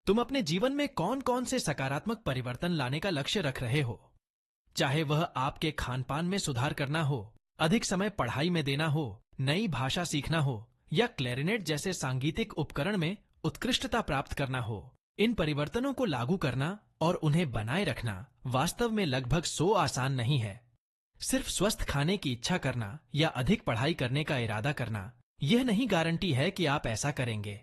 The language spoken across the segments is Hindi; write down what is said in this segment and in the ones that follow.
तुम अपने जीवन में कौन कौन से सकारात्मक परिवर्तन लाने का लक्ष्य रख रहे हो? चाहे वह आपके खान पान में सुधार करना हो, अधिक समय पढ़ाई में देना हो, नई भाषा सीखना हो या क्लैरिनेट जैसे सांगीतिक उपकरण में उत्कृष्टता प्राप्त करना हो। इन परिवर्तनों को लागू करना और उन्हें बनाए रखना वास्तव में लगभग 100 आसान नहीं है। सिर्फ स्वस्थ खाने की इच्छा करना या अधिक पढ़ाई करने का इरादा करना यह नहीं गारंटी है कि आप ऐसा करेंगे।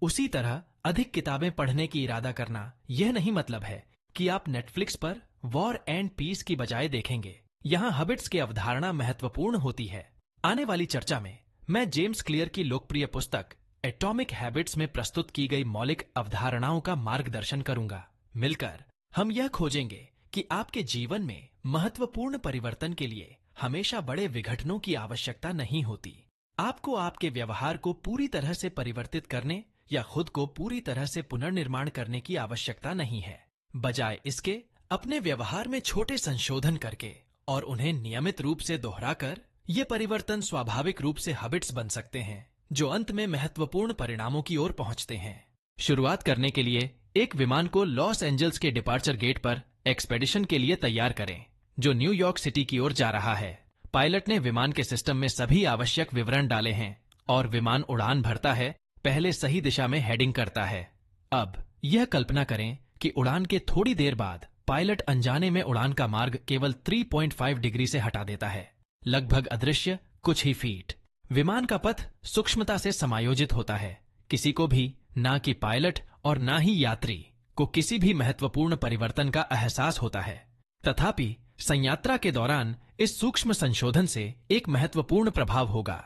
उसी तरह अधिक किताबें पढ़ने की इरादा करना यह नहीं मतलब है कि आप नेटफ्लिक्स पर वॉर एंड पीस की बजाय देखेंगे। यहाँ हैबिट्स की अवधारणा महत्वपूर्ण होती है। आने वाली चर्चा में मैं जेम्स क्लियर की लोकप्रिय पुस्तक एटॉमिक हैबिट्स में प्रस्तुत की गई मौलिक अवधारणाओं का मार्गदर्शन करूंगा। मिलकर हम यह खोजेंगे कि आपके जीवन में महत्वपूर्ण परिवर्तन के लिए हमेशा बड़े विघटनों की आवश्यकता नहीं होती। आपको आपके व्यवहार को पूरी तरह से परिवर्तित करने या खुद को पूरी तरह से पुनर्निर्माण करने की आवश्यकता नहीं है। बजाय इसके अपने व्यवहार में छोटे संशोधन करके और उन्हें नियमित रूप से दोहराकर ये परिवर्तन स्वाभाविक रूप से हैबिट्स बन सकते हैं जो अंत में महत्वपूर्ण परिणामों की ओर पहुंचते हैं। शुरुआत करने के लिए एक विमान को लॉस एंजल्स के डिपार्चर गेट पर एक्सपेडिशन के लिए तैयार करें जो न्यूयॉर्क सिटी की ओर जा रहा है। पायलट ने विमान के सिस्टम में सभी आवश्यक विवरण डाले हैं और विमान उड़ान भरता है, पहले सही दिशा में हेडिंग करता है। अब यह कल्पना करें कि उड़ान के थोड़ी देर बाद पायलट अनजाने में उड़ान का मार्ग केवल 3.5 डिग्री से हटा देता है, लगभग अदृश्य कुछ ही फीट। विमान का पथ सूक्ष्मता से समायोजित होता है। किसी को भी, ना कि पायलट और ना ही यात्री को, किसी भी महत्वपूर्ण परिवर्तन का एहसास होता है। तथापि संयात्रा के दौरान इस सूक्ष्म संशोधन से एक महत्वपूर्ण प्रभाव होगा।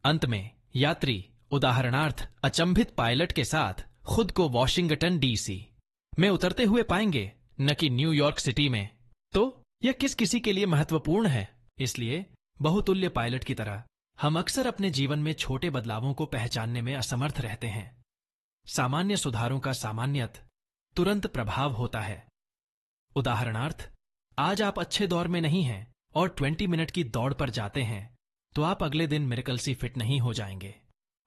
अंत में यात्री, उदाहरणार्थ अचंभित पायलट के साथ, खुद को वॉशिंगटन डीसी में उतरते हुए पाएंगे, न कि न्यूयॉर्क सिटी में। तो यह किसी के लिए महत्वपूर्ण है। इसलिए बहुतुल्य पायलट की तरह हम अक्सर अपने जीवन में छोटे बदलावों को पहचानने में असमर्थ रहते हैं। सामान्य सुधारों का सामान्यत तुरंत प्रभाव होता है। उदाहरणार्थ, आज आप अच्छे दौर में नहीं हैं और 20 मिनट की दौड़ पर जाते हैं तो आप अगले दिन मिरेकल सी फिट नहीं हो जाएंगे।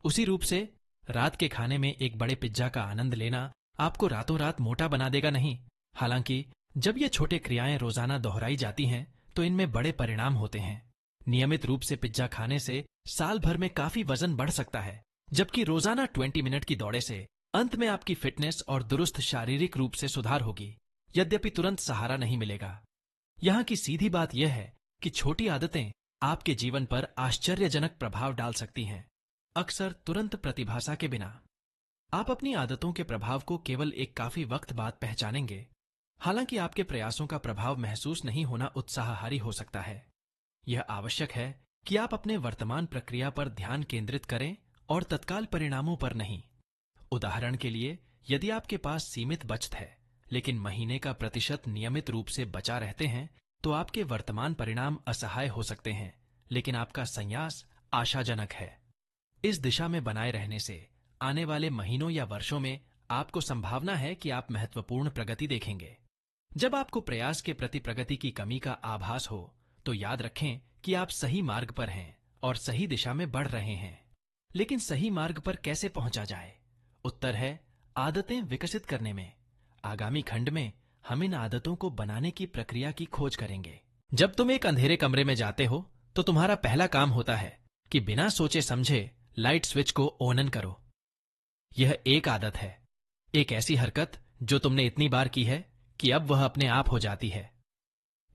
उसी रूप से रात के खाने में एक बड़े पिज्जा का आनंद लेना आपको रातों रात मोटा बना देगा नहीं। हालांकि जब ये छोटे क्रियाएं रोजाना दोहराई जाती हैं तो इनमें बड़े परिणाम होते हैं। नियमित रूप से पिज्जा खाने से साल भर में काफी वजन बढ़ सकता है, जबकि रोजाना 20 मिनट की दौड़े से अंत में आपकी फिटनेस और दुरुस्त शारीरिक रूप से सुधार होगी, यद्यपि तुरंत सहारा नहीं मिलेगा। यहाँ की सीधी बात यह है कि छोटी आदतें आपके जीवन पर आश्चर्यजनक प्रभाव डाल सकती हैं, अक्सर तुरंत प्रतिभासा के बिना। आप अपनी आदतों के प्रभाव को केवल एक काफी वक्त बाद पहचानेंगे। हालांकि आपके प्रयासों का प्रभाव महसूस नहीं होना उत्साहहारी हो सकता है। यह आवश्यक है कि आप अपने वर्तमान प्रक्रिया पर ध्यान केंद्रित करें और तत्काल परिणामों पर नहीं। उदाहरण के लिए, यदि आपके पास सीमित बचत है लेकिन महीने का प्रतिशत नियमित रूप से बचा रहते हैं तो आपके वर्तमान परिणाम असहाय हो सकते हैं, लेकिन आपका संयास आशाजनक है। इस दिशा में बनाए रहने से आने वाले महीनों या वर्षों में आपको संभावना है कि आप महत्वपूर्ण प्रगति देखेंगे। जब आपको प्रयास के प्रति प्रगति की कमी का आभास हो तो याद रखें कि आप सही मार्ग पर हैं और सही दिशा में बढ़ रहे हैं। लेकिन सही मार्ग पर कैसे पहुंचा जाए? उत्तर है आदतें विकसित करने में। आगामी खंड में हम इन आदतों को बनाने की प्रक्रिया की खोज करेंगे। जब तुम एक अंधेरे कमरे में जाते हो तो तुम्हारा पहला काम होता है कि बिना सोचे समझे लाइट स्विच को ऑन करो। यह एक आदत है, एक ऐसी हरकत जो तुमने इतनी बार की है कि अब वह अपने आप हो जाती है।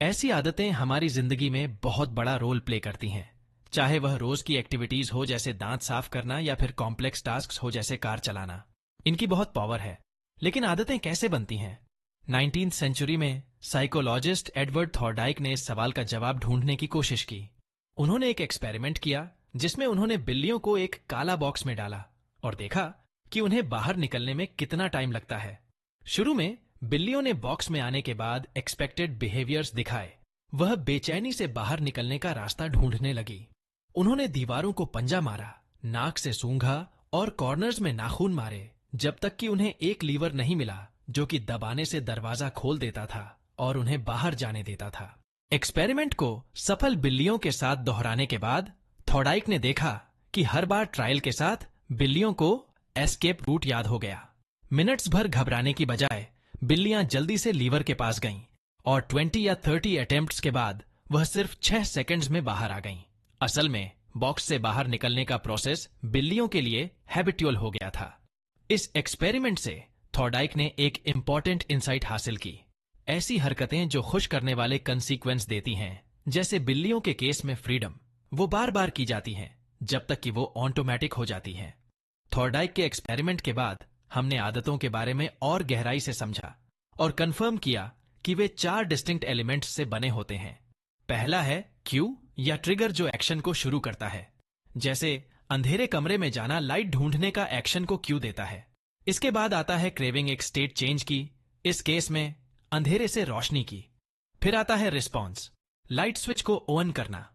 ऐसी आदतें हमारी जिंदगी में बहुत बड़ा रोल प्ले करती हैं, चाहे वह रोज की एक्टिविटीज हो जैसे दांत साफ करना या फिर कॉम्प्लेक्स टास्क्स हो जैसे कार चलाना। इनकी बहुत पावर है। लेकिन आदतें कैसे बनती हैं? 19वीं सेंचुरी में साइकोलॉजिस्ट एडवर्ड थॉर्डाइक ने इस सवाल का जवाब ढूंढने की कोशिश की। उन्होंने एक एक्सपेरिमेंट किया जिसमें उन्होंने बिल्लियों को एक काला बॉक्स में डाला और देखा कि उन्हें बाहर निकलने में कितना टाइम लगता है। शुरू में बिल्लियों ने बॉक्स में आने के बाद एक्सपेक्टेड बिहेवियर्स दिखाए। वह बेचैनी से बाहर निकलने का रास्ता ढूंढने लगी। उन्होंने दीवारों को पंजा मारा, नाक से सूंघा और कॉर्नर्स में नाखून मारे, जब तक कि उन्हें एक लीवर नहीं मिला जो कि दबाने से दरवाजा खोल देता था और उन्हें बाहर जाने देता था। एक्सपेरिमेंट को सफल बिल्लियों के साथ दोहराने के बाद थॉर्डाइक ने देखा कि हर बार ट्रायल के साथ बिल्लियों को एस्केप रूट याद हो गया। मिनट्स भर घबराने की बजाय बिल्लियां जल्दी से लीवर के पास गईं और 20 या 30 अटेम्प्ट्स के बाद वह सिर्फ 6 सेकंड्स में बाहर आ गईं। असल में बॉक्स से बाहर निकलने का प्रोसेस बिल्लियों के लिए हैबिचुअल हो गया था। इस एक्सपेरिमेंट से थॉर्डाइक ने एक इंपॉर्टेंट इंसाइट हासिल की। ऐसी हरकतें जो खुश करने वाले कंसीक्वेंस देती हैं, जैसे बिल्लियों के केस में फ्रीडम, वो बार बार की जाती हैं जब तक कि वो ऑटोमेटिक हो जाती हैं। थॉर्डाइक के एक्सपेरिमेंट के बाद हमने आदतों के बारे में और गहराई से समझा और कंफर्म किया कि वे 4 डिस्टिंक्ट एलिमेंट्स से बने होते हैं। पहला है क्यू या ट्रिगर, जो एक्शन को शुरू करता है। जैसे अंधेरे कमरे में जाना लाइट ढूंढने का एक्शन को क्यू देता है। इसके बाद आता है क्रेविंग, एक स्टेट चेंज की, इस केस में अंधेरे से रोशनी की। फिर आता है रिस्पॉन्स, लाइट स्विच को ऑन करना।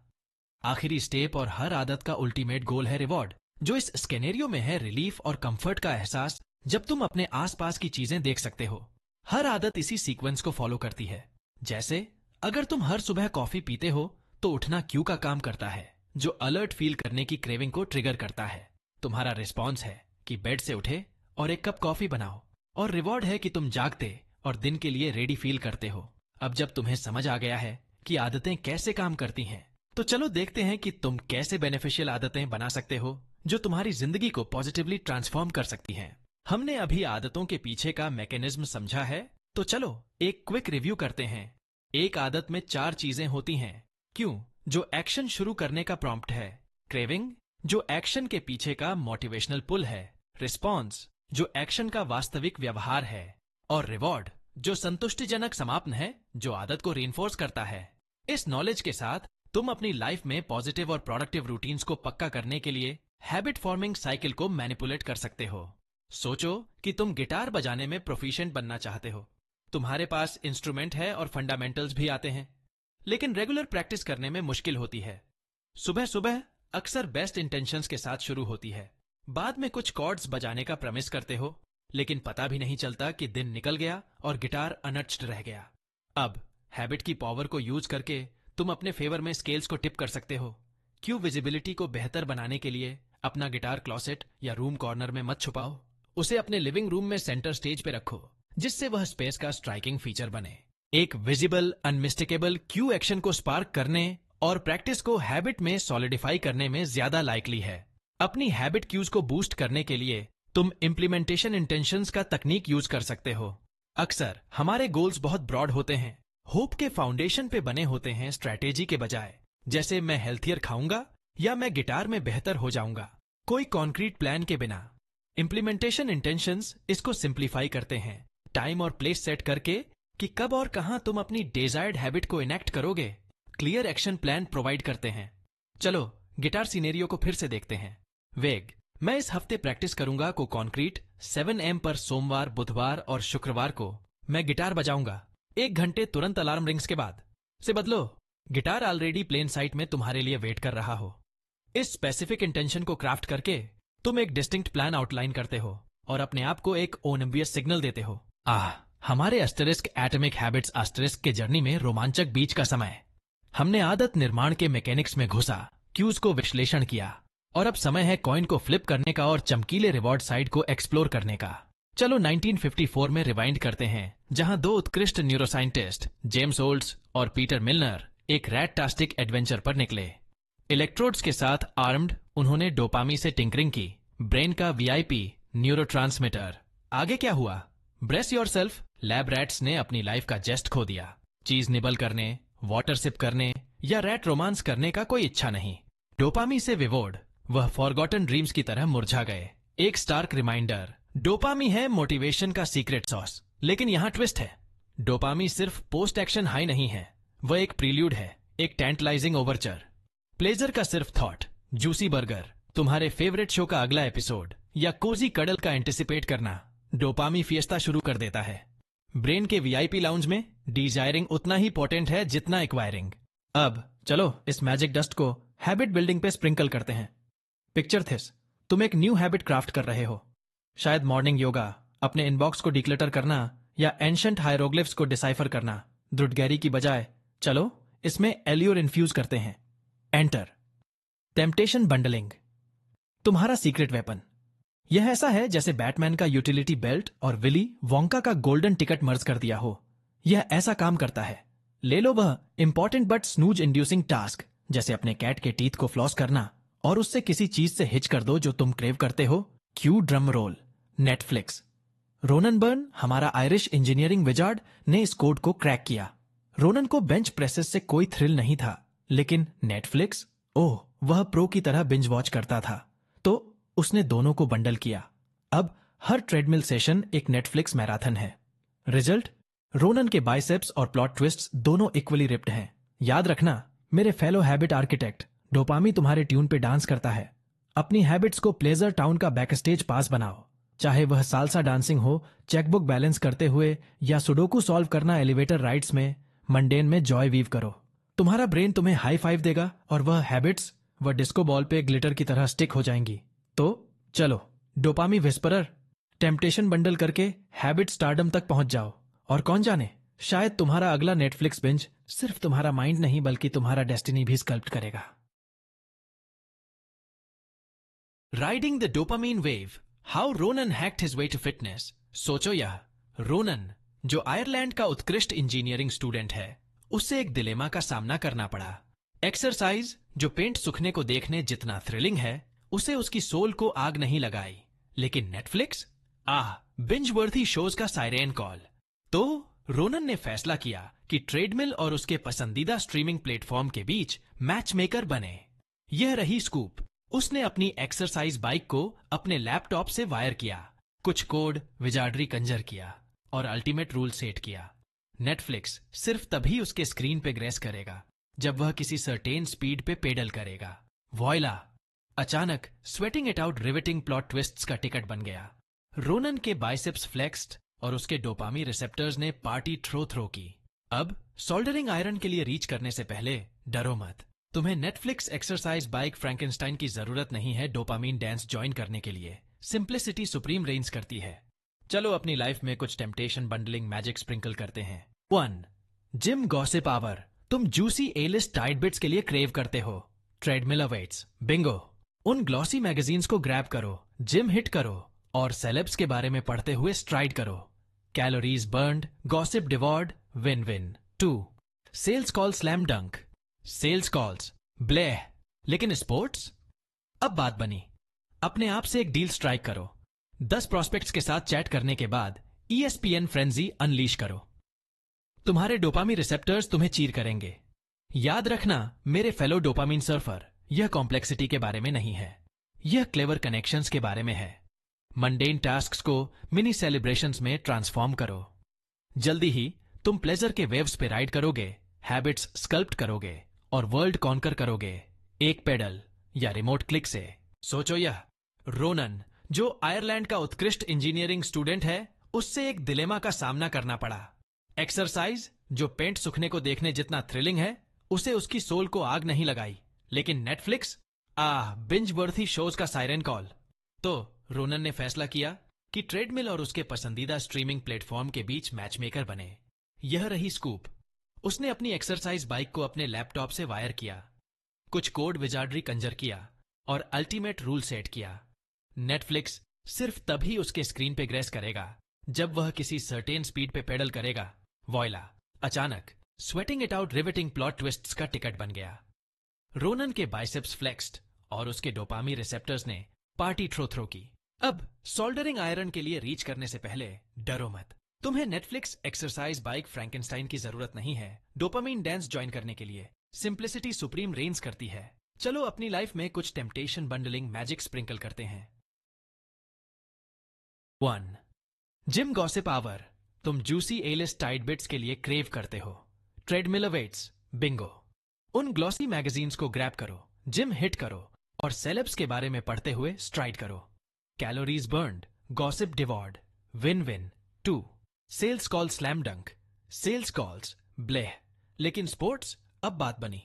आखिरी स्टेप और हर आदत का अल्टीमेट गोल है रिवॉर्ड, जो इस स्केनेरियो में है रिलीफ और कंफर्ट का एहसास जब तुम अपने आसपास की चीजें देख सकते हो। हर आदत इसी सीक्वेंस को फॉलो करती है। जैसे अगर तुम हर सुबह कॉफी पीते हो तो उठना क्यू का काम करता है, जो अलर्ट फील करने की क्रेविंग को ट्रिगर करता है। तुम्हारा रिस्पॉन्स है कि बेड से उठे और एक कप कॉफी बनाओ, और रिवॉर्ड है कि तुम जागते और दिन के लिए रेडी फील करते हो। अब जब तुम्हें समझ आ गया है कि आदतें कैसे काम करती हैं, तो चलो देखते हैं कि तुम कैसे बेनिफिशियल आदतें बना सकते हो जो तुम्हारी जिंदगी को पॉजिटिवली ट्रांसफॉर्म कर सकती हैं। हमने अभी आदतों के पीछे का मैकेनिज्म समझा है, तो चलो एक क्विक रिव्यू करते हैं। एक आदत में 4 चीजें होती हैं। क्यों, जो एक्शन शुरू करने का प्रॉम्प्ट है। क्रेविंग, जो एक्शन के पीछे का मोटिवेशनल पुल है। रिस्पॉन्स, जो एक्शन का वास्तविक व्यवहार है। और रिवॉर्ड, जो संतुष्टिजनक समापन है, जो आदत को रीइंफोर्स करता है। इस नॉलेज के साथ तुम अपनी लाइफ में पॉजिटिव और प्रोडक्टिव रूटीन्स को पक्का करने के लिए हैबिट फॉर्मिंग साइकिल को मैनिपुलेट कर सकते हो। सोचो कि तुम गिटार बजाने में प्रोफिशिएंट बनना चाहते हो। तुम्हारे पास इंस्ट्रूमेंट है और फंडामेंटल्स भी आते हैं, लेकिन रेगुलर प्रैक्टिस करने में मुश्किल होती है। सुबह सुबह अक्सर बेस्ट इंटेंशंस के साथ शुरू होती है। बाद में कुछ कॉर्ड्स बजाने का प्रमिस करते हो, लेकिन पता भी नहीं चलता कि दिन निकल गया और गिटार अनटच्ड रह गया। अब हैबिट की पावर को यूज करके तुम अपने फेवर में स्केल्स को टिप कर सकते हो। क्यों विजिबिलिटी को बेहतर बनाने के लिए अपना गिटार क्लोसेट या रूम कॉर्नर में मत छुपाओ, उसे अपने लिविंग रूम में सेंटर स्टेज पे रखो, जिससे वह स्पेस का स्ट्राइकिंग फीचर बने। एक विजिबल अनमिस्टेकेबल क्यू एक्शन को स्पार्क करने और प्रैक्टिस को हैबिट में सॉलिडिफाई करने में ज्यादा लाइकली है। अपनी हैबिट क्यूज को बूस्ट करने के लिए तुम इम्प्लीमेंटेशन इंटेंशंस का तकनीक यूज कर सकते हो। अक्सर हमारे गोल्स बहुत ब्रॉड होते हैं, होप के फाउंडेशन पे बने होते हैं स्ट्रैटेजी के बजाय, जैसे मैं हेल्थियर खाऊंगा या मैं गिटार में बेहतर हो जाऊंगा, कोई कॉन्क्रीट प्लान के बिना। इम्प्लीमेंटेशन इंटेंशंस इसको सिंप्लीफाई करते हैं, टाइम और प्लेस सेट करके कि कब और कहां तुम अपनी डिजायर्ड हैबिट को इनेक्ट करोगे। क्लियर एक्शन प्लान प्रोवाइड करते हैं। चलो गिटार सिनेरियो को फिर से देखते हैं। वेग, मैं इस हफ्ते प्रैक्टिस करूंगा को कॉन्क्रीट 7 AM पर सोमवार, बुधवार और शुक्रवार को मैं गिटार बजाऊंगा 1 घंटे तुरंत अलार्म रिंग्स के बाद। से बदलो, गिटार ऑलरेडी प्लेन साइट में तुम्हारे लिए वेट कर रहा हो। इस स्पेसिफिक इंटेंशन को क्राफ्ट करके तुम एक डिस्टिंक्ट प्लान आउटलाइन करते हो और अपने आप को एक ओनिम्बियस सिग्नल देते हो। हमारे एस्टरिस्क एटॉमिक हैबिट्स एस्टरिस्क के जर्नी में रोमांचक बीच का समय। हमने आदत निर्माण के मैकेनिक्स में घुसा, क्यूज को विश्लेषण किया, और अब समय है कॉइन को फ्लिप करने का और चमकीले रिवॉर्ड साइड को एक्सप्लोर करने का। चलो 1954 में रिवाइंड करते हैं, जहां 2 उत्कृष्ट न्यूरोसाइंटिस्ट जेम्स ओल्ड्स और पीटर मिलनर एक रैट-टास्टिक एडवेंचर पर निकले। इलेक्ट्रोड्स के साथ आर्म्ड उन्होंने डोपामी से टिंकरिंग की, ब्रेन का वीआईपी न्यूरोट्रांसमीटर। आगे क्या हुआ? ब्रेस योरसेल्फ, लैब रैट्स ने अपनी लाइफ का जेस्ट खो दिया। चीज निबल करने, वाटर सिप करने या रैट रोमांस करने का कोई इच्छा नहीं। डोपामी से विवोर्ड वह फॉरगॉटन ड्रीम्स की तरह मुरझा गए। एक स्टार्क रिमाइंडर, डोपामी है मोटिवेशन का सीक्रेट सॉस। लेकिन यहां ट्विस्ट है, डोपामी सिर्फ पोस्ट एक्शन हाई नहीं है, वह एक प्रील्यूड है, एक टेंटलाइजिंग ओवरचर। प्लेजर का सिर्फ थॉट, जूसी बर्गर, तुम्हारे फेवरेट शो का अगला एपिसोड या कोजी कडल का एंटिसिपेट करना डोपामी फिएस्ता शुरू कर देता है। ब्रेन के वीआईपी लाउंज में डिजायरिंग उतना ही पोटेंट है जितना एक्वायरिंग। अब चलो इस मैजिक डस्ट को हैबिट बिल्डिंग पे स्प्रिंकल करते हैं। पिक्चर थिस, तुम एक न्यू हैबिट क्राफ्ट कर रहे हो। शायद मॉर्निंग योगा, अपने इनबॉक्स को डिक्लटर करना या एंशंट हायरोग्लिफ्स को डिसाइफर करना। द्रुटगैरी की बजाय चलो इसमें एल्योर इन्फ्यूज करते हैं। एंटर टेम्पटेशन बंडलिंग, तुम्हारा सीक्रेट वेपन। यह ऐसा है जैसे बैटमैन का यूटिलिटी बेल्ट और विली वोंका का गोल्डन टिकट मर्ज कर दिया हो। यह ऐसा काम करता है। ले लो वह important but snooze inducing task, जैसे अपने कैट के टीथ को फ्लॉस करना, और उससे किसी चीज से हिच कर दो जो तुम क्रेव करते हो। Q drum roll. Netflix. Ronan burn, हमारा आयरिश इंजीनियरिंग विजार्ड, ने इस कोड को क्रैक किया। रोनन को बेंच प्रेसेस से कोई थ्रिल नहीं था, लेकिन नेटफ्लिक्स, ओह, वह प्रो की तरह बिंज वॉच करता था। तो उसने दोनों को बंडल किया। अब हर ट्रेडमिल सेशन एक नेटफ्लिक्स मैराथन है। रिजल्ट, रोनन के बाइसेप्स और प्लॉट ट्विस्ट्स दोनों इक्वली रिप्ड हैं। याद रखना मेरे फेलो हैबिट आर्किटेक्ट, डोपामी तुम्हारे ट्यून पे डांस करता है। अपनी हैबिट्स को प्लेजर टाउन का बैकस्टेज पास बनाओ, चाहे वह सालसा डांसिंग हो, चेकबुक बैलेंस करते हुए, या सुडोकू सॉल्व करना एलिवेटर राइड्स में। मंडेन में जॉय वीव करो। तुम्हारा ब्रेन तुम्हें हाई फाइव देगा और वह हैबिट्स वह डिस्को बॉल पे ग्लिटर की तरह स्टिक हो जाएंगी। तो चलो, डोपामी विस्परर, टेम्पटेशन बंडल करके हैबिट स्टारडम तक पहुंच जाओ। और कौन जाने, शायद तुम्हारा अगला नेटफ्लिक्स बिंज सिर्फ तुम्हारा माइंड नहीं बल्कि तुम्हारा डेस्टिनी भी स्कल्प्ट करेगा। Riding the dopamine wave, how Ronan hacked his way to fitness. सोचो यह, रोनन जो आयरलैंड का उत्कृष्ट इंजीनियरिंग स्टूडेंट है, उससे एक दिलेमा का सामना करना पड़ा। एक्सरसाइज जो पेंट सूखने को देखने जितना थ्रिलिंग है, उसे उसकी सोल को आग नहीं लगाई। लेकिन नेटफ्लिक्स, बिंज वर्थी शोज का साइरेन कॉल। तो रोनन ने फैसला किया कि ट्रेडमिल और उसके पसंदीदा स्ट्रीमिंग प्लेटफॉर्म के बीच मैच मेकर बने। यह रही स्कूप। उसने अपनी एक्सरसाइज बाइक को अपने लैपटॉप से वायर किया, कुछ कोड विजार्डरी कंजर किया और अल्टीमेट रूल सेट किया। नेटफ्लिक्स सिर्फ तभी उसके स्क्रीन पे ग्रेस करेगा जब वह किसी सर्टेन स्पीड पे पेडल करेगा। वॉयला! अचानक sweating it out riveting plot twists का टिकट बन गया। रोनन के बाइसेप्स फ्लेक्स्ड और उसके डोपामी रिसेप्टर्स ने पार्टी थ्रो की। अब सोल्डरिंग आयरन के लिए रीच करने से पहले डरो मत। तुम्हें नेटफ्लिक्स एक्सरसाइज बाइक फ्रैंकेनस्टाइन की जरूरत नहीं है डोपामीन डांस ज्वाइन करने के लिए। सिंप्लिसिटी सुप्रीम रेंज करती है। चलो अपनी लाइफ में कुछ टेम्पटेशन बंडलिंग मैजिक स्प्रिंकल करते हैं। 1. Gym gossip hour. तुम जूसी ए-लिस्ट टाइट बिट्स के लिए क्रेव करते हो। Treadmill awaits. बिंगो! उन ग्लॉसी मैगजीन्स को ग्रैब करो, जिम हिट करो और सेलेब्स के बारे में पढ़ते हुए स्ट्राइड करो। Calories burned, gossip devoured, win win. 2. Sales call slam dunk. Sales calls bleh, लेकिन स्पोर्ट्स? अब बात बनी। अपने आप से एक डील स्ट्राइक करो। 10 प्रॉस्पेक्ट्स के साथ चैट करने के बाद ESPN फ्रेंजी अनलीश करो। तुम्हारे डोपामी रिसेप्टर्स तुम्हें चीर करेंगे। याद रखना मेरे फेलो डोपामीन सर्फर, यह कॉम्प्लेक्सिटी के बारे में नहीं है, यह क्लेवर कनेक्शंस के बारे में है। मंडेन टास्क्स को मिनी सेलिब्रेशंस में ट्रांसफॉर्म करो। जल्दी ही तुम प्लेजर के वेव्स पे राइड करोगे, हैबिट्स स्कल्प्ट करोगे और वर्ल्ड कॉन्कर करोगे, एक पेडल या रिमोट क्लिक से। सोचो यह, रोनन जो आयरलैंड का उत्कृष्ट इंजीनियरिंग स्टूडेंट है, उससे एक दिलेमा का सामना करना पड़ा। एक्सरसाइज जो पेंट सूखने को देखने जितना थ्रिलिंग है, उसे उसकी सोल को आग नहीं लगाई। लेकिन नेटफ्लिक्स, बिंज वर्थी शोज का साइरेन कॉल। तो रोनन ने फैसला किया कि ट्रेडमिल और उसके पसंदीदा स्ट्रीमिंग प्लेटफॉर्म के बीच मैचमेकर बने। यह रही स्कूप। उसने अपनी एक्सरसाइज बाइक को अपने लैपटॉप से वायर किया, कुछ कोड विजार्डरी कंजर किया और अल्टीमेट रूल सेट किया। नेटफ्लिक्स सिर्फ तभी उसके स्क्रीन पे ग्रेस करेगा जब वह किसी सर्टेन स्पीड पे पेडल करेगा। वॉयला! अचानक sweating it out riveting plot twists का टिकट बन गया। रोनन के बाइसेप्स फ्लेक्स्ड और उसके डोपामी रिसेप्टर्स ने पार्टी थ्रो की। अब सोल्डरिंग आयरन के लिए रीच करने से पहले डरो मत। तुम्हें नेटफ्लिक्स एक्सरसाइज बाइक फ्रैंकेनस्टाइन की जरूरत नहीं है डोपामीन डांस ज्वाइन करने के लिए। सिंप्लिसिटी सुप्रीम रेंज करती है। चलो अपनी लाइफ में कुछ टेम्पटेशन बंडलिंग मैजिक स्प्रिंकल करते हैं। 1. Gym gossip hour. तुम जूसी ए-लिस्ट टाइट बिट्स के लिए क्रेव करते हो। Treadmill awaits. बिंगो! उन ग्लॉसी मैगजीन्स को ग्रैब करो, जिम हिट करो और सेलेब्स के बारे में पढ़ते हुए स्ट्राइड करो। Calories burned, gossip devoured, win win. 2. Sales call slam dunk. Sales calls bleh, लेकिन स्पोर्ट्स? अब बात बनी।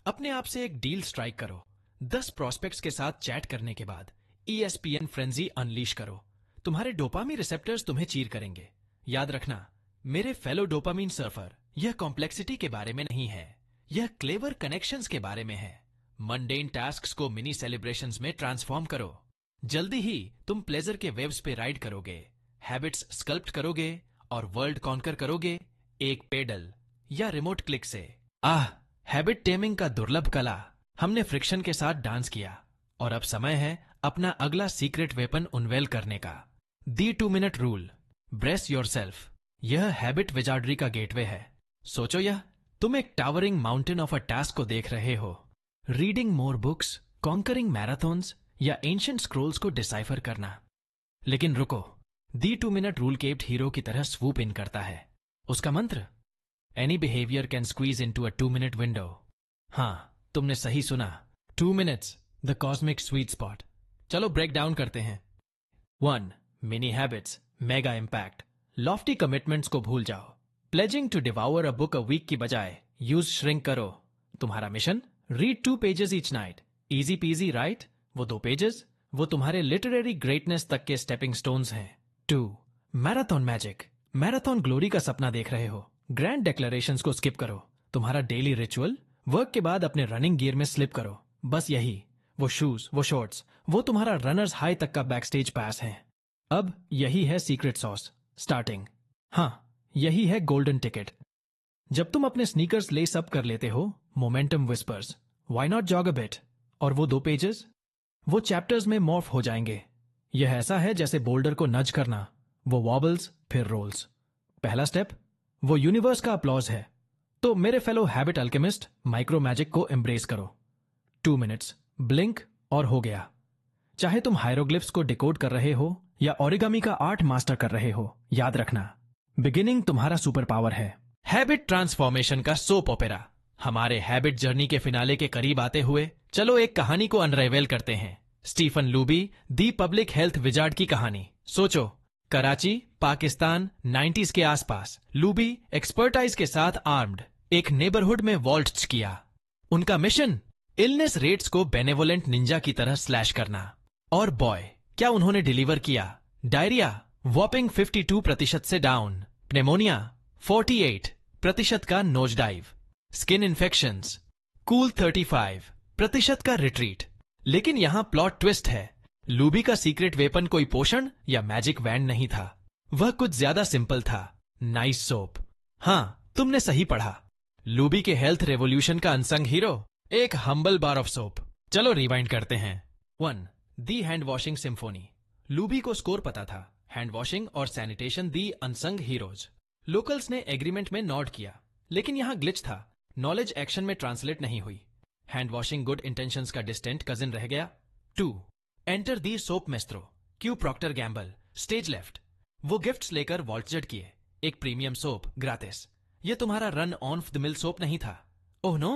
अपने आप से एक डील स्ट्राइक करो। 10 प्रॉस्पेक्ट्स के साथ चैट करने के बाद ESPN फ्रेंजी अनलीश करो। तुम्हारे डोपामी रिसेप्टर्स तुम्हें चीर करेंगे। याद रखना मेरे फेलो डोपामीन सर्फर, यह कॉम्प्लेक्सिटी के बारे में नहीं है, यह क्लेवर कनेक्शंस के बारे में है। मंडेन टास्क्स को मिनी सेलिब्रेशंस में ट्रांसफॉर्म करो। जल्दी ही तुम प्लेजर के वेव्स पे राइड करोगे, हैबिट्स स्कल्प्ट करोगे और वर्ल्ड कॉन्कर करोगे एक पेडल या रिमोट क्लिक से। आह, हैबिट टेमिंग का दुर्लभ कला। हमने फ्रिक्शन के साथ डांस किया और अब समय है अपना अगला सीक्रेट वेपन उनवेल करने का। दी 2 मिनट रूल। Brace yourself. यह हैबिट विजार्डरी का गेटवे है। सोचो, यह तुम एक towering mountain of a task को देख रहे हो। Reading more books, conquering marathons या एंशिएंट स्क्रोल्स को डिसाइफर करना। लेकिन रुको, दी 2 मिनट रूल केप्ड हीरो की तरह स्वूप इन करता है। उसका मंत्र, any behaviour can squeeze into a 2 minute window. हाँ, तुमने सही सुना, 2 minutes, the cosmic sweet spot. चलो ब्रेक डाउन करते हैं। 1. Mini habits, mega impact. Lofty commitments को भूल जाओ। Pledging to devour a book a week की बजाय यूज श्रिंक करो। तुम्हारा mission, read 2 pages each night. Easy peasy right? वो 2 पेजेस, वो तुम्हारे लिटरेरी ग्रेटनेस तक के स्टेपिंग स्टोन्स हैं। 2. Marathon magic. मैराथन ग्लोरी का सपना देख रहे हो? ग्रैंड डिक्लेरेशंस को स्किप करो। तुम्हारा डेली रिचुअल, वर्क के बाद अपने रनिंग गियर में स्लिप करो। बस यही, वो शूज, वो शॉर्ट्स, वो तुम्हारा रनर्स हाई तक का बैकस्टेज पास है। अब यही है सीक्रेट सॉस, स्टार्टिंग। हाँ, यही है गोल्डन टिकट। जब तुम अपने स्नीकर्स लेस अप कर लेते हो, momentum whispers, why not jog a bit, और वो 2 पेजेस, वो चैप्टर्स में मॉर्फ हो जाएंगे। यह ऐसा है जैसे बोल्डर को नज करना, वो वॉबल्स फिर रोल्स। पहला स्टेप, वो यूनिवर्स का अप्लॉज है। तो मेरे fellow habit alchemist, micro magic को एम्ब्रेस करो। 2 मिनट्स, ब्लिंक और हो गया। चाहे तुम हायरोग्लिफ्स को डिकोड कर रहे हो या ओरिगामी का आर्ट मास्टर कर रहे हो, याद रखना, बिगिनिंग तुम्हारा सुपर पावर है। हैबिट ट्रांसफॉर्मेशन का सोप ओपेरा। हमारे हैबिट जर्नी के फिनाले के करीब आते हुए चलो एक कहानी को अनराइवेल करते हैं। स्टीफन लूबी, दी पब्लिक हेल्थ विजार्ड की कहानी। सोचो, कराची, पाकिस्तान, 90s के आसपास। लूबी एक्सपर्टाइज के साथ आर्म्ड एक नेबरहुड में वॉल्ट्स किया। उनका मिशन, इलनेस रेट्स को बेनेवोलेंट निंजा की तरह स्लैश करना। और बॉय, क्या उन्होंने डिलीवर किया। डायरिया वॉपिंग 52% से डाउन, प्नेमोनिया 48% का nose dive, skin infections cool 35% का रिट्रीट। लेकिन यहां प्लॉट ट्विस्ट है। लूबी का सीक्रेट वेपन कोई पोषण या मैजिक वैंड नहीं था, वह कुछ ज्यादा सिंपल था, नाइस सोप। हाँ, तुमने सही पढ़ा, लूबी के हेल्थ रेवोल्यूशन का अनसंग हीरो एक हम्बल बार ऑफ सोप। चलो रिवाइंड करते हैं। 1. दी हैंड वॉशिंग सिम्फोनी। लूबी को स्कोर पता था, हैंड वॉशिंग और सैनिटेशन दी अनसंग हीरोज। लोकल्स ने एग्रीमेंट में नोट किया, लेकिन यहां ग्लिच था, नॉलेज एक्शन में ट्रांसलेट नहीं हुई। हैंड वॉशिंग गुड इंटेंशंस का डिस्टेंट कजिन रह गया। 2. Enter the soap maestro, cue Procter Gamble, stage left. वो गिफ्ट्स लेकर वॉल्टजेड किए, एक प्रीमियम सोप ग्रातिस। ये तुम्हारा run on the mill soap नहीं था। ओह नो,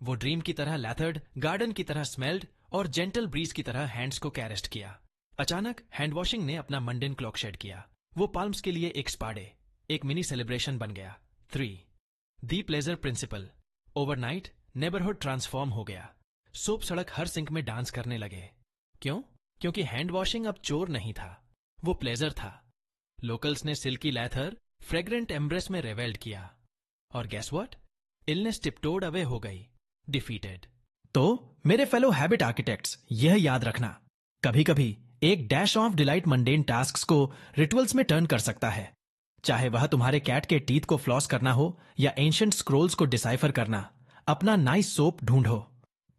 वो ड्रीम की तरह लैथर्ड, गार्डन की तरह स्मेल्ड और जेंटल ब्रीज की तरह हैंड्स को कैरेस्ट किया। अचानक हैंड वॉशिंग ने अपना मंडेन क्लॉक शेड किया। वो पाल्म्स के लिए एक स्पा डे, एक मिनी सेलिब्रेशन बन गया। 3. The pleasure principle. Overnight neighbourhood transform हो गया। सोप सड़क हर सिंक में डांस करने लगे। क्यों? क्योंकि हैंड वॉशिंग अब चोर नहीं था, वो प्लेजर था। लोकल्स ने सिल्की लैथर, फ्रेग्रेंट एम्ब्रेस में रेवेल्ड किया। और गेस व्हाट? इलनेस टिपटोड अवे हो गई, डिफीटेड। तो मेरे फेलो हैबिट आर्किटेक्ट्स, यह याद रखना, कभी कभी एक dash of delight mundane tasks को रिचुअल्स में टर्न कर सकता है। चाहे वह तुम्हारे कैट के टीथ को फ्लॉस करना हो या एंशिएंट स्क्रोल्स को डिसाइफर करना, अपना नाइस सोप ढूंढो,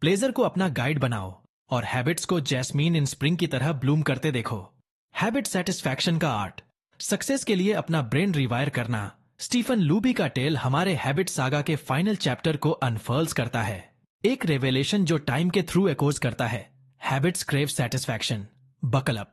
प्लेजर को अपना गाइड बनाओ और हैबिट्स को जैस्मीन इन स्प्रिंग की तरह ब्लूम करते देखो। हैबिट सेटिस्फैक्शन का आर्ट, सक्सेस के लिए अपना ब्रेन रिवायर करना। स्टीफन लूबी का टेल हमारे हैबिट सागा के फाइनल चैप्टर को अनफर्ल्स करता है, एक रेवेलेशन जो टाइम के थ्रू एकोज करता है। Habits crave satisfaction, buckle up.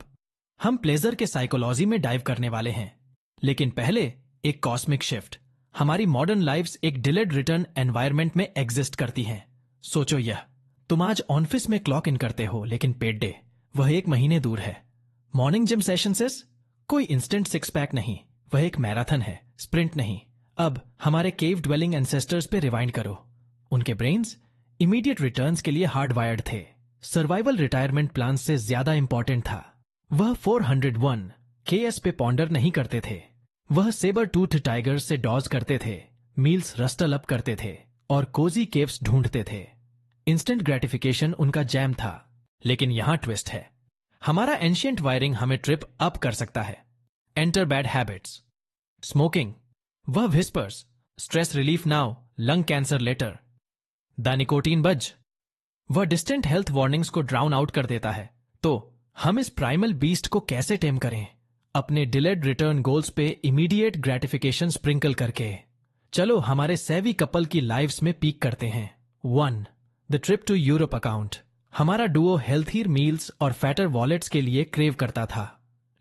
हम प्लेजर के साइकोलॉजी में डाइव करने वाले हैं, लेकिन पहले एक कॉस्मिक शिफ्ट। हमारी मॉडर्न लाइफ्स एक डिलेड रिटर्न एनवायरनमेंट में एग्जिस्ट करती हैं। सोचो, यह तुम आज ऑफिस में क्लॉक इन करते हो, लेकिन पेड डे वह 1 महीने दूर है। मॉर्निंग जिम सेशंस कोई इंस्टेंट 6 पैक नहीं, वह एक मैराथन है, स्प्रिंट नहीं। अब हमारे केव ड्वेलिंग एंसेस्टर्स पे रिवाइंड करो। उनके ब्रेन्स इमीडिएट रिटर्न्स के लिए हार्ड वायर्ड थे, सर्वाइवल रिटायरमेंट प्लान से ज्यादा इंपॉर्टेंट था। वह 401 KS पे पॉन्डर नहीं करते थे, वह सेबर टूथ टाइगर से डॉज करते थे, मील्स रस्टल अप करते थे और कोजी केव्स ढूंढते थे। इंस्टेंट ग्रेटिफिकेशन उनका जैम था। लेकिन यहां ट्विस्ट है, हमारा एंशियंट वायरिंग हमें ट्रिप अप कर सकता है। Enter bad habits. स्मोकिंग, वह whispers, stress relief now, lung cancer later. The nicotine buzz, वह डिस्टेंट हेल्थ वार्निंग्स को ड्राउन आउट कर देता है। तो हम इस प्राइमल बीस्ट को कैसे टेम करें? अपने डिलेड रिटर्न गोल्स पे इमीडिएट ग्रेटिफिकेशन स्प्रिंकल करके। चलो हमारे सेवी कपल की लाइव्स में पीक करते हैं। 1. The trip to Europe account. हमारा डुओ हेल्थियर मील्स और फैटर वॉलेट्स के लिए क्रेव करता था,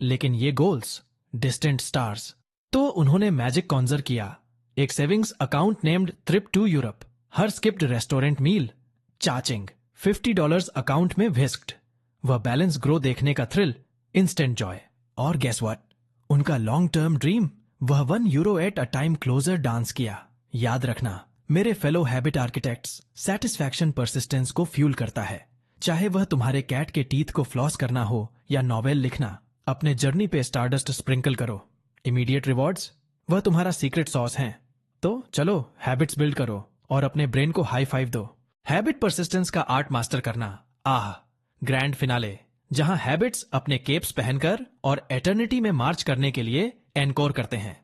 लेकिन ये गोल्स डिस्टेंट स्टार्स। तो उन्होंने मैजिक कॉन्जर किया, एक savings account named trip to Europe. हर skipped restaurant meal cha ching, $50 account में व्हिस्क्ड। वह बैलेंस ग्रो देखने का थ्रिल, इंस्टेंट जॉय। और गेस व्हाट, उनका लॉन्ग टर्म ड्रीम, वह €1 at a time closer dance किया। याद रखना मेरे fellow habit architects, satisfaction persistence को फ्यूल करता है। चाहे वह तुम्हारे कैट के टीथ को फ्लॉस करना हो या नॉवेल लिखना, अपने जर्नी पे स्टारडस्ट स्प्रिंकल करो। इमीडिएट रिवॉर्ड्स, वह तुम्हारा सीक्रेट सॉस हैं। तो चलो हैबिट्स बिल्ड करो और अपने ब्रेन को हाई फाइव दो। हैबिट परसिस्टेंस का आर्ट मास्टर करना। ग्रैंड फिनाले, जहां हैबिट्स अपने केप्स पहनकर और एटर्निटी में मार्च करने के लिए एनकोर करते हैं।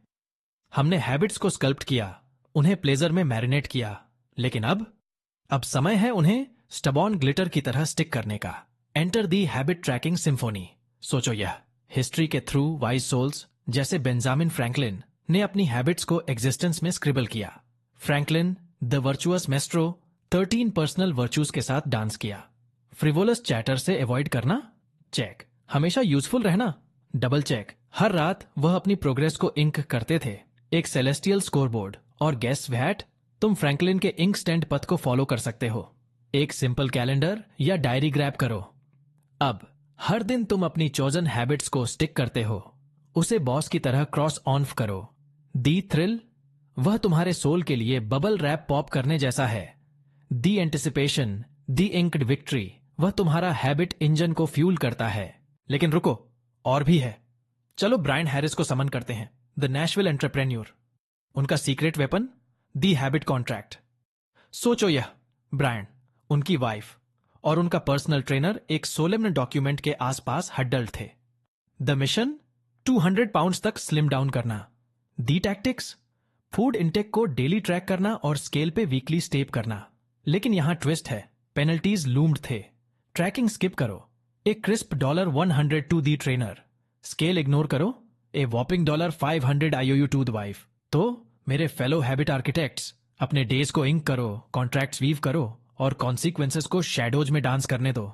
हमने हैबिट्स को स्कल्प्ट किया, उन्हें प्लेजर में मैरिनेट किया, लेकिन अब समय है उन्हें स्टबॉन ग्लिटर की तरह स्टिक करने का। Enter the habit tracking symphony. सोचो यह हिस्ट्री के थ्रू वाइज सोल्स जैसे बेंजामिन फ्रैंकलिन ने अपनी हैबिट्स को एग्जिस्टेंस में स्क्रिबल किया। Franklin the virtuous maestro 13 personal virtues के साथ डांस किया। फ्रिवोलस चैटर से अवॉइड करना, चेक। हमेशा यूजफुल रहना, डबल चेक। हर रात वह अपनी प्रोग्रेस को इंक करते थे, एक सेलेस्टियल स्कोरबोर्ड। और गेस व्हाट, तुम फ्रैंकलिन के इंक स्टैंड पथ को फॉलो कर सकते हो। एक सिंपल कैलेंडर या डायरी ग्रैब करो। अब हर दिन तुम अपनी चोजन हैबिट्स को स्टिक करते हो, उसे बॉस की तरह क्रॉस ऑन करो। दी थ्रिल, वह तुम्हारे सोल के लिए बबल रैप पॉप करने जैसा है। The anticipation, the inked victory, वह तुम्हारा हैबिट इंजन को फ्यूल करता है। लेकिन रुको, और भी है। चलो ब्रायन हैरिस को समन करते हैं, द नैशविल एंटरप्रेन्योर। उनका सीक्रेट वेपन, दी हैबिट कॉन्ट्रैक्ट। सोचो यह, ब्रायन, उनकी वाइफ और उनका पर्सनल ट्रेनर एक सोलेमन डॉक्यूमेंट के आसपास हड्डल्ड थे। द मिशन, 200 पाउंड्स तक स्लिम डाउन करना। दी टैक्टिक्स, फूड इंटेक को डेली ट्रैक करना और स्केल पे वीकली स्टेप करना। लेकिन यहां ट्विस्ट है, पेनल्टीज लूम्ड थे। ट्रैकिंग स्किप करो, एक crisp $100 to the trainer. Scale ignore करो, a whopping $500 IOU to the wife. तो मेरे फेलो हैबिट आर्किटेक्ट्स, अपने डेज को इंक करो, कॉन्ट्रैक्ट्स वीव करो और कॉन्सिक्वेंसेस को शैडोज में डांस करने दो।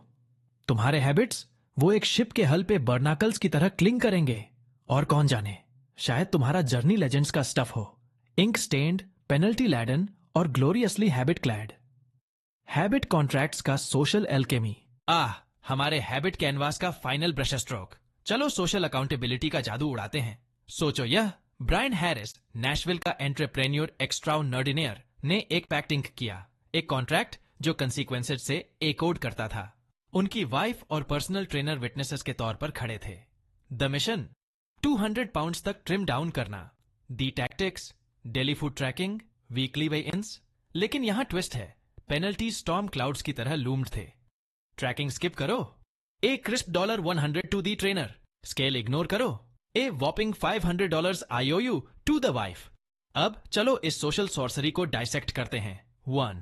तुम्हारे हैबिट्स वो एक शिप के हल पे बर्नाकल्स की तरह क्लिंग करेंगे। और कौन जाने, शायद तुम्हारा जर्नी लेजेंड्स का स्टफ हो, इंक स्टेन्ड, पेनल्टी लैडन और gloriously habit clad. Habit contracts का सोशल एल्केमी। हमारे हैबिट कैनवास का फाइनल ब्रश स्ट्रोक। चलो सोशल अकाउंटेबिलिटी का जादू उड़ाते हैं। सोचो यह, ब्रायन हैरिस, नैशविल का एंटरप्रेन्योर एक्स्ट्राऑर्डिनेयर, ने एक पैक्ट इंक किया, एक कॉन्ट्रैक्ट जो कंसीक्वेंसेस से एकोड करता था। उनकी वाइफ और पर्सनल ट्रेनर विटनेसेस के तौर पर खड़े थे। द मिशन, 200 पाउंड्स तक ट्रिम डाउन करना। The tactics, daily food tracking, weekly weigh ins. लेकिन यहां ट्विस्ट है, पेनल्टी स्टॉर्म क्लाउड्स की तरह लूम्ड थे। ट्रैकिंग स्किप करो, a crisp $100 to the trainer. Scale ignore करो, a whopping $500 IOU to the wife. अब चलो इस सोशल सॉर्सरी को डाइसेक्ट करते हैं। 1.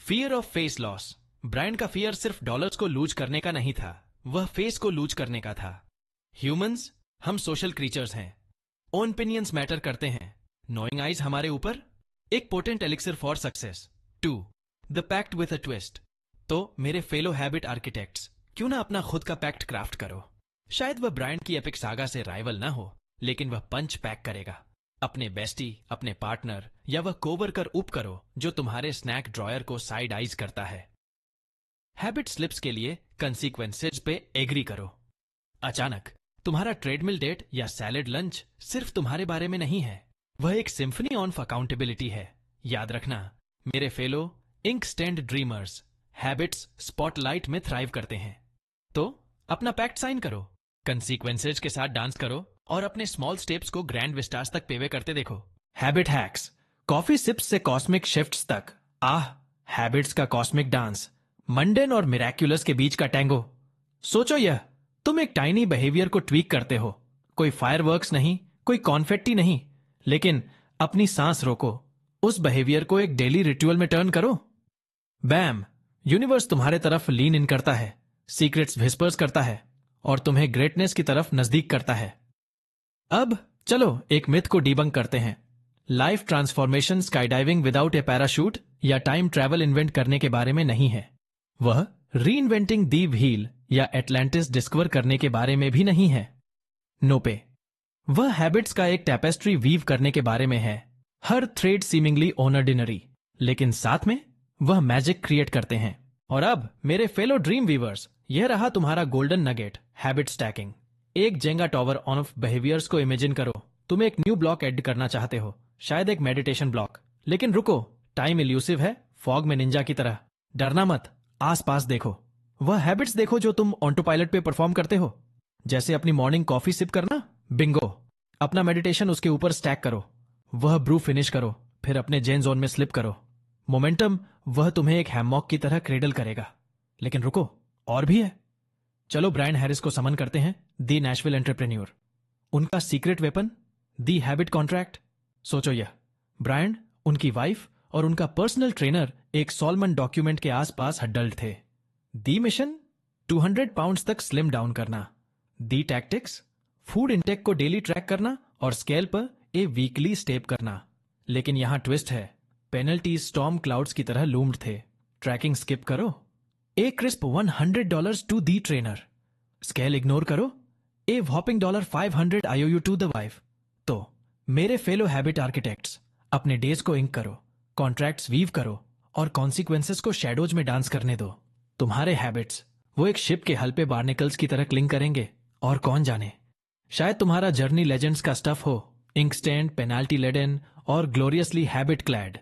Fear of face loss. Brian का फियर सिर्फ डॉलर्स को लूज करने का नहीं था, वह फेस को लूज करने का था। ह्यूमंस, हम सोशल क्रीचर्स हैं, ओपिनियंस मैटर करते हैं। नोइंग आइज हमारे ऊपर, एक potent elixir for success. 2. The pact with a twist. तो मेरे फेलो हैबिट आर्किटेक्ट्स, क्यों ना अपना खुद का पैक्ट क्राफ्ट करो। शायद वह ब्रायन की एपिक सागा से राइवल ना हो, लेकिन वह पंच पैक करेगा। अपने बेस्टी, अपने पार्टनर या वह कोवर्कर उप करो जो तुम्हारे स्नैक ड्रॉयर को साइड आइज करता है। हैबिट स्लिप्स के लिए कंसीक्वेंसेज पे एग्री करो। अचानक तुम्हारा ट्रेडमिल डेट या सैलेड लंच सिर्फ तुम्हारे बारे में नहीं है, वह एक सिम्फनी ऑफ अकाउंटेबिलिटी है। याद रखना मेरे fellow ink stained dreamers, habits spotlight में थ्राइव करते हैं। तो अपना पैक्ट साइन करो, कंसीक्वेंसेज के साथ डांस करो और अपने स्मॉल स्टेप्स को ग्रैंड विस्टास तक पेवे करते देखो। हैबिट हैक्स, कॉफी सिप्स से कॉस्मिक शिफ्ट्स तक। हैबिट्स का कॉस्मिक डांस, मंडेन और मिराक्युलस के बीच का टैंगो। सोचो यह, तुम एक टाइनी बिहेवियर को ट्वीक करते हो, कोई फायरवर्क्स नहीं, कोई कॉन्फेट्टी नहीं, लेकिन अपनी सांस रोको, उस बिहेवियर को एक डेली रिचुअल में टर्न करो। बैम, यूनिवर्स तुम्हारे तरफ लीन इन करता है, सीक्रेट्स विस्पर्स करता है और तुम्हें ग्रेटनेस की तरफ नजदीक करता है। अब चलो एक मिथ को डीबंक करते हैं। Life transformation sky diving without ए पैराशूट या टाइम ट्रैवल इन्वेंट करने के बारे में नहीं है। वह री इन्वेंटिंग दी व्हील या एटलांटिस डिस्कवर करने के बारे में भी नहीं है। नोपे, वह हैबिट्स का एक टैपेस्ट्री वीव करने के बारे में है, हर थ्रेड सीमिंगली ऑर्डिनरी, लेकिन साथ में वह मैजिक क्रिएट करते हैं। और अब मेरे फेलो ड्रीम वीवर्स, यह रहा तुम्हारा गोल्डन नगेट, हैबिट स्टैकिंग। एक जेंगा टॉवर ऑफ बिहेवियर्स को इमेजिन करो। तुम एक न्यू ब्लॉक ऐड करना चाहते हो, शायद एक मेडिटेशन ब्लॉक। लेकिन रुको, टाइम इल्यूसिव है, फॉग में निंजा की तरह। डरना मत, आसपास देखो, वह हैबिट्स देखो जो तुम ऑटो पायलट पे परफॉर्म करते हो। जैसे अपनी मॉर्निंग कॉफी सिप करना, बिंगो। अपना मेडिटेशन उसके ऊपर स्टैक करो, वह ब्रू फिनिश करो, फिर अपने जेन जोन में स्लिप करो। मोमेंटम वह तुम्हें एक हैमॉक की तरह क्रेडल करेगा। लेकिन रुको, और भी है। चलो ब्रायन हैरिस को समन करते हैं, दी नेशविल एंटरप्रेन्योर। उनका सीक्रेट वेपन, दी हैबिट कॉन्ट्रैक्ट। सोचो यह, ब्रायन, उनकी वाइफ और उनका पर्सनल ट्रेनर एक सॉलमन डॉक्यूमेंट के आसपास हडल्ड थे। दी मिशन, 200 पाउंड्स तक स्लिम डाउन करना। दी टैक्टिक्स, फूड इंटेक को डेली ट्रैक करना और स्केल पर ए वीकली स्टेप करना। लेकिन यहां ट्विस्ट है, पेनल्टी स्टॉर्म क्लाउड्स की तरह लूम्ड थे। ट्रैकिंग स्किप करो, a crisp $100 to the trainer. Scale ignore करो, a whopping $500 IOU to the wife. तो मेरे फेलो हैबिट आर्किटेक्ट्स, अपने डेज को इंक करो, कॉन्ट्रैक्ट्स वीव करो और कॉन्सिक्वेंसेस को शैडोज में डांस करने दो। तुम्हारे हैबिट्स वो एक शिप के हल पे बार्निकल्स की तरह क्लिंग करेंगे, और कौन जाने, शायद तुम्हारा जर्नी लेजेंड्स का स्टफ हो, इंक स्टैंड, पेनाल्टी लेडन और ग्लोरियसली हैबिट क्लैड।